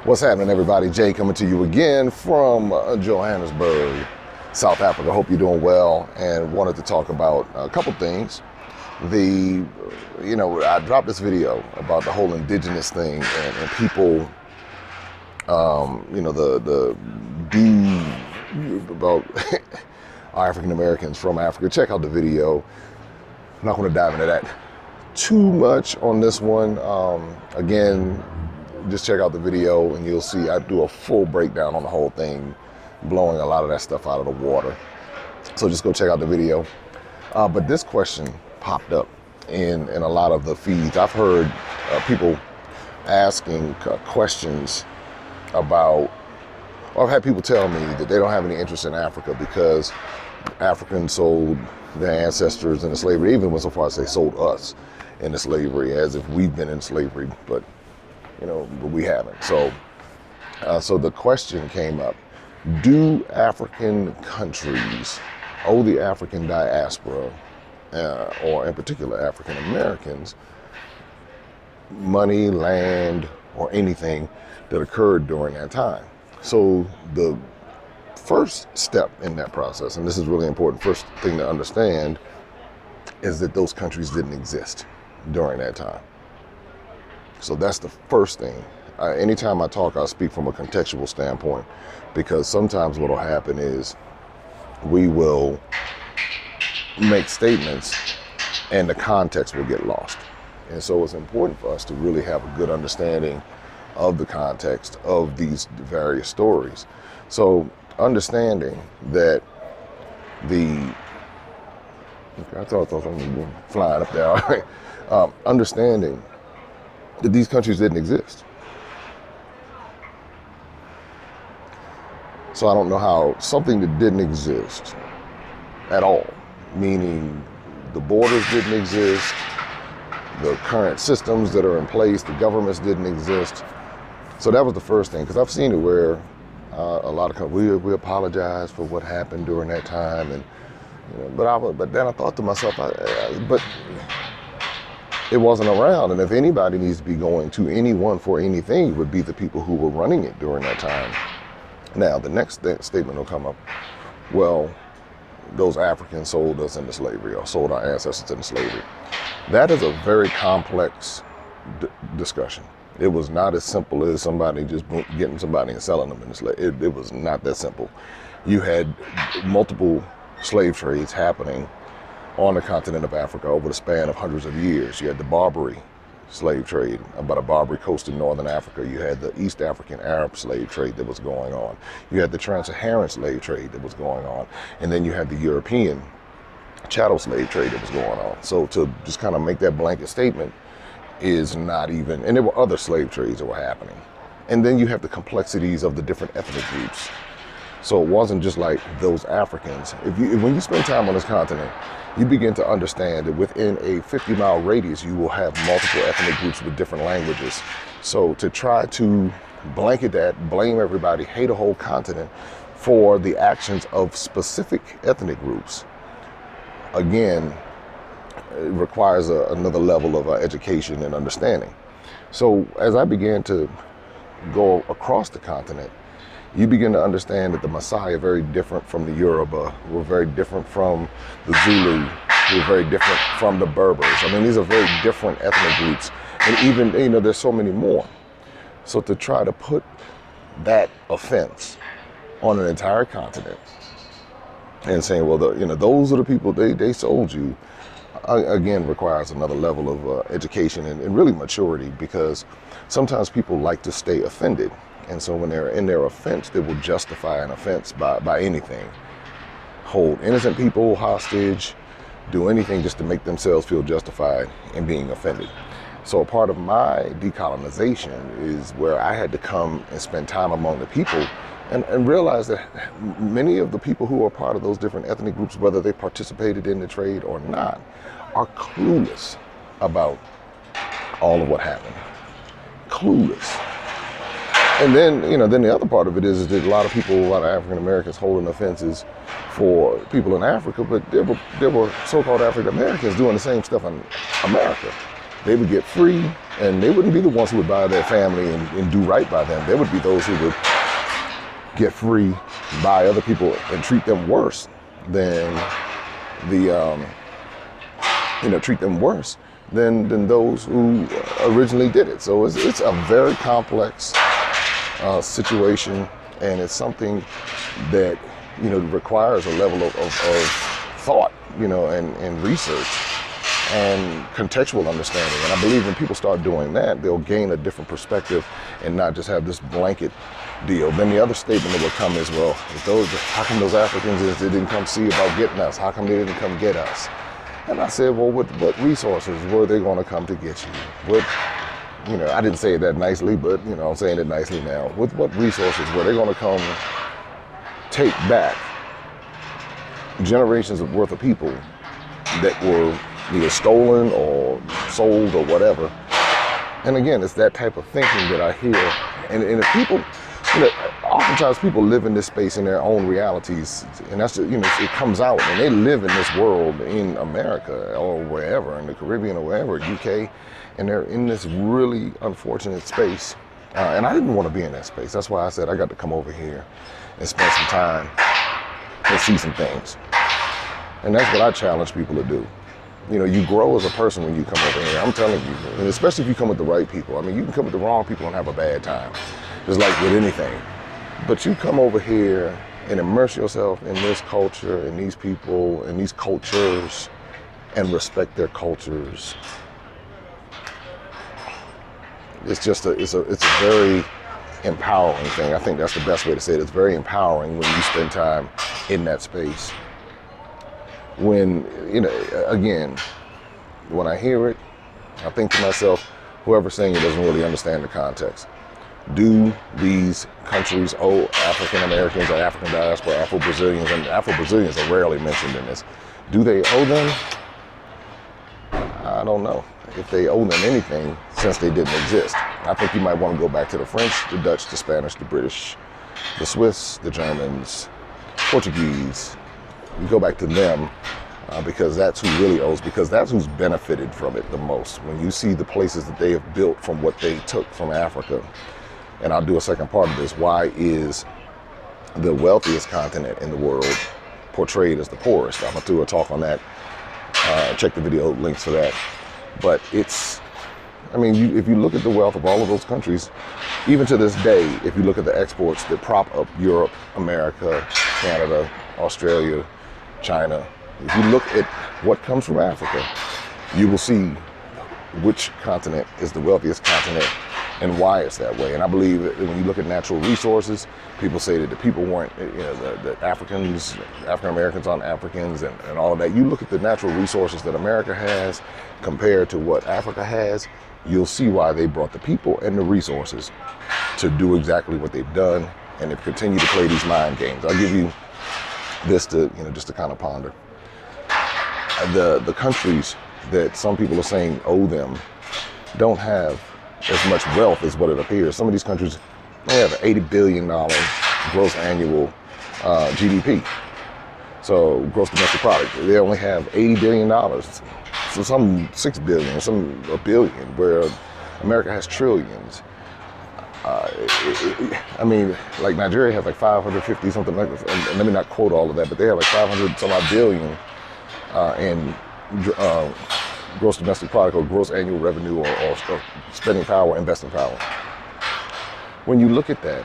What's happening, everybody? Jay coming to you again from Johannesburg, South Africa. Hope you're doing well, and wanted to talk about a couple things. I dropped this video about the whole indigenous thing and people, about African Americans from Africa. Check out the video. I'm not going to dive into that too much on this one. Again, just check out the video and you'll see I do a full breakdown on the whole thing, blowing a lot of that stuff out of the water. So just go check out the video. But this question popped up in a lot of the feeds. I've heard people asking questions about, or I've had people tell me that they don't have any interest in Africa because Africans sold their ancestors into slavery, even went so far as they sold us into slavery, as if we've been in slavery, but we haven't. So the question came up: do African countries owe the African diaspora, or in particular African Americans, money, land, or anything that occurred during that time? So the first step in that process, and this is really important, first thing to understand, is that those countries didn't exist during that time. So that's the first thing. Anytime I talk, I'll speak from a contextual standpoint, because sometimes what will happen is we will make statements and the context will get lost. And so it's important for us to really have a good understanding of the context of these various stories. So understanding that I thought something was flying up there, all right. Understanding that these countries didn't exist. So I don't know how something that didn't exist at all, meaning the borders didn't exist, the current systems that are in place, the governments didn't exist. So that was the first thing, because I've seen it where a lot of countries, we apologize for what happened during that time, and but then I thought to myself, but it wasn't around, and if anybody needs to be going to anyone for anything, it would be the people who were running it during that time. Now, the next statement will come up: well, those Africans sold us into slavery, or sold our ancestors into slavery. That is a very complex discussion. It was not as simple as somebody just getting somebody and selling them into slavery. It was not that simple. You had multiple slave trades happening on the continent of Africa over the span of hundreds of years. You had the Barbary slave trade, about a Barbary coast in northern Africa. You had the East African Arab slave trade that was going on. You had the Trans-Saharan slave trade that was going on. And then you had the European chattel slave trade that was going on. So to just kind of make that blanket statement is not even, and there were other slave trades that were happening. And then you have the complexities of the different ethnic groups. So it wasn't just like those Africans. When you spend time on this continent, you begin to understand that within a 50-mile radius, you will have multiple ethnic groups with different languages. So to try to blanket that, blame everybody, hate a whole continent for the actions of specific ethnic groups, again, it requires another level of education and understanding. So as I began to go across the continent, you begin to understand that the Maasai are very different from the Yoruba, were very different from the Zulu, who are very different from the Berbers. I mean, these are very different ethnic groups. And even, there's so many more. So to try to put that offense on an entire continent and saying, well, those are the people, they sold you, again, requires another level of education and really maturity, because sometimes people like to stay offended. And so when they're in their offense, they will justify an offense by anything. Hold innocent people hostage, do anything just to make themselves feel justified in being offended. So a part of my decolonization is where I had to come and spend time among the people and realize that many of the people who are part of those different ethnic groups, whether they participated in the trade or not, are clueless about all of what happened. Clueless. And then, then the other part of it is that a lot of African Americans holding offenses for people in Africa, but there were so-called African Americans doing the same stuff in America. they would get free, and they wouldn't be the ones who would buy their family and do right by them. They would be those who would get free, buy other people, and treat them worse than treat them worse than those who originally did it. So it's a very complex situation, and it's something that requires a level of thought, and research and contextual understanding. And I believe when people start doing that, they'll gain a different perspective and not just have this blanket deal. Then the other statement that will come is, well, how come those Africans they didn't come see about getting us? How come they didn't come get us? And I said, well, what resources were they going to come to get you? I didn't say it that nicely, but I'm saying it nicely now. With what resources were they going to come take back generations of worth of people that were either stolen or sold or whatever? And again, it's that type of thinking that I hear. And if people, oftentimes people live in this space in their own realities, and that's it comes out, and they live in this world in America or wherever, in the Caribbean or wherever, UK, and they're in this really unfortunate space. And I didn't want to be in that space. That's why I said I got to come over here and spend some time and see some things. And that's what I challenge people to do. You grow as a person when you come over here. I'm telling you, and especially if you come with the right people. I mean, you can come with the wrong people and have a bad time, just like with anything. But you come over here and immerse yourself in this culture and these people and these cultures and respect their cultures. It's a very empowering thing. I think that's the best way to say it. It's very empowering when you spend time in that space. When, again, when I hear it, I think to myself, whoever's saying it doesn't really understand the context. Do these countries owe African Americans or African diaspora, Afro-Brazilians, and Afro-Brazilians are rarely mentioned in this. Do they owe them? I don't know if they owe them anything since they didn't exist. I think you might want to go back to the French, the Dutch, the Spanish, the British, the Swiss, the Germans, Portuguese. You go back to them because that's who really owes, because that's who's benefited from it the most. When you see the places that they have built from what they took from Africa, and I'll do a second part of this, why is the wealthiest continent in the world portrayed as the poorest? I'm going to do a talk on that. Check the video links for that. But if you look at the wealth of all of those countries, even to this day, if you look at the exports that prop up Europe, America, Canada, Australia, China, if you look at what comes from Africa, you will see which continent is the wealthiest continent and why it's that way. And I believe that when you look at natural resources, people say that the people weren't, the African Americans aren't Africans and all of that. You look at the natural resources that America has compared to what Africa has, you'll see why they brought the people and the resources to do exactly what they've done, and they've continued to play these mind games. I'll give you this to, just to kind of ponder. The countries that some people are saying owe them don't have as much wealth as what it appears. Some of these countries, they have $80 billion gross annual GDP. So gross domestic product. They only have $80 billion. So some $6 billion, some $1 billion, where America has trillions. Like Nigeria has like 550 something like this, and let me not quote all of that, but they have like 500 some odd billion in gross domestic product or gross annual revenue or spending power, investing power. When you look at that,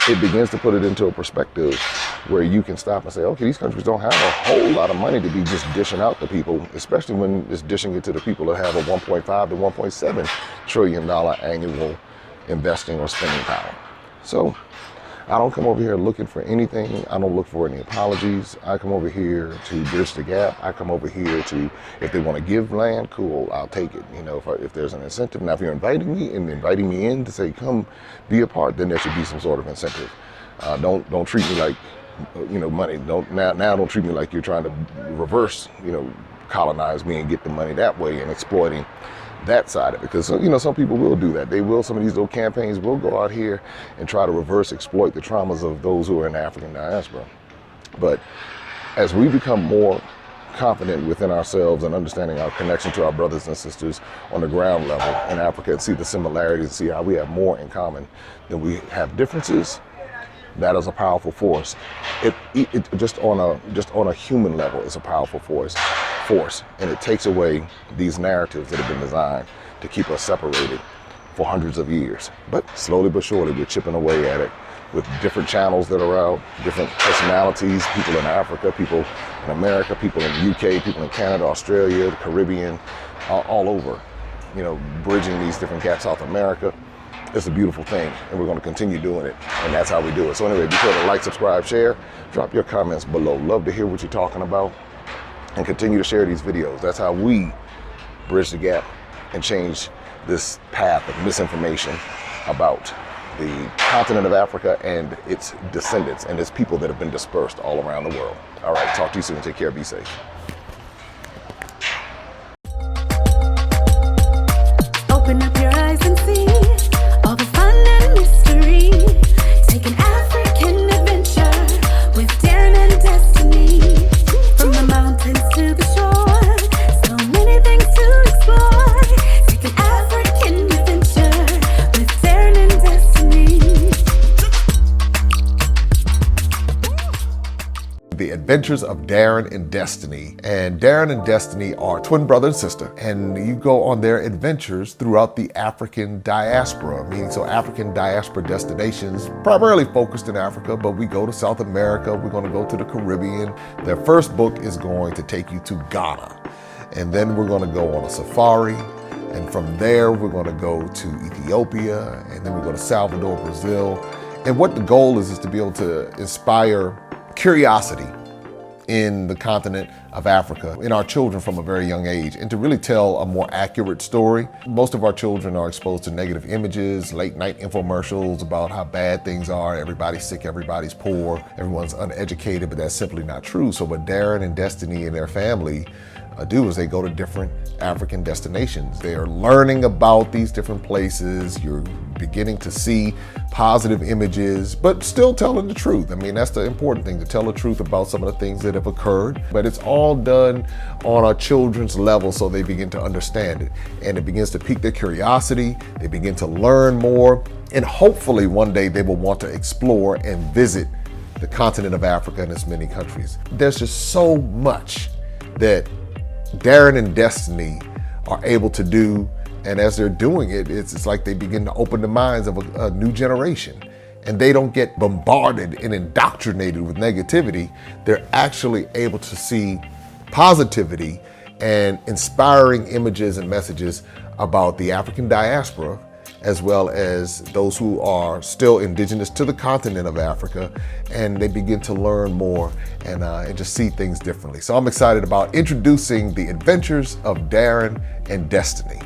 it begins to put it into a perspective where you can stop and say, okay, these countries don't have a whole lot of money to be just dishing out to people, especially when it's dishing it to the people that have a $1.5 to $1.7 trillion annual investing or spending power. So I don't come over here looking for anything. I don't look for any apologies. I come over here to bridge the gap. I come over here to, if they want to give land, cool, I'll take it. If there's an incentive. Now, if you're inviting me in to say, come be a part, then there should be some sort of incentive. Don't treat me like, money. Don't treat me like you're trying to reverse, colonize me and get the money that way and exploiting that side of it, because some people will do that. Some of these little campaigns will go out here and try to reverse exploit the traumas of those who are in the African diaspora. But as we become more confident within ourselves and understanding our connection to our brothers and sisters on the ground level in Africa and see the similarities, see how we have more in common than we have differences, that is a powerful force. It just on a human level, it's a powerful force, and it takes away these narratives that have been designed to keep us separated for hundreds of years. But slowly but surely, we're chipping away at it with different channels that are out, different personalities, people in Africa, people in America, people in the UK, people in Canada, Australia, the Caribbean, all over, bridging these different gaps. South America. It's a beautiful thing, and we're going to continue doing it, and that's how we do it. So anyway, be sure to like, subscribe, share, drop your comments below. Love to hear what you're talking about, and continue to share these videos. That's how we bridge the gap and change this path of misinformation about the continent of Africa and its descendants and its people that have been dispersed all around the world. All right, talk to you soon. Take care. Be safe. Open up your eyes and see all the fun and mystery. Take an African adventure with Darren and Destiny. From the mountains to the shore, so many things to explore. Take an African adventure with Darren and Destiny. The Adventures of Darren and Destiny. And Darren and Destiny are twin brother and sister, and you go on their adventures throughout the African diaspora, meaning so African diaspora destinations, primarily focused in Africa, but we go to South America, we're going to go to the Caribbean. Their first book is going to take you to Ghana, and then we're going to go on a safari, and from there we're going to go to Ethiopia, and then we go to Salvador, Brazil. And what the goal is to be able to inspire curiosity in the continent of Africa in our children from a very young age, and to really tell a more accurate story. Most of our children are exposed to negative images, late night infomercials about how bad things are, everybody's sick, everybody's poor, everyone's uneducated, but that's simply not true. So what Darren and Destiny and their family do is they go to different African destinations. They are learning about these different places. You're beginning to see positive images, but still telling the truth. I mean, that's the important thing, to tell the truth about some of the things that have occurred. But it's all done on our children's level so they begin to understand it. And it begins to pique their curiosity. They begin to learn more. And hopefully one day they will want to explore and visit the continent of Africa and its many countries. There's just so much that Darren and Destiny are able to do, and as they're doing it, it's like they begin to open the minds of a new generation, and they don't get bombarded and indoctrinated with negativity. They're actually able to see positivity and inspiring images and messages about the African diaspora, as well as those who are still indigenous to the continent of Africa, and they begin to learn more and just see things differently. So I'm excited about introducing the Adventures of Darren and Destiny.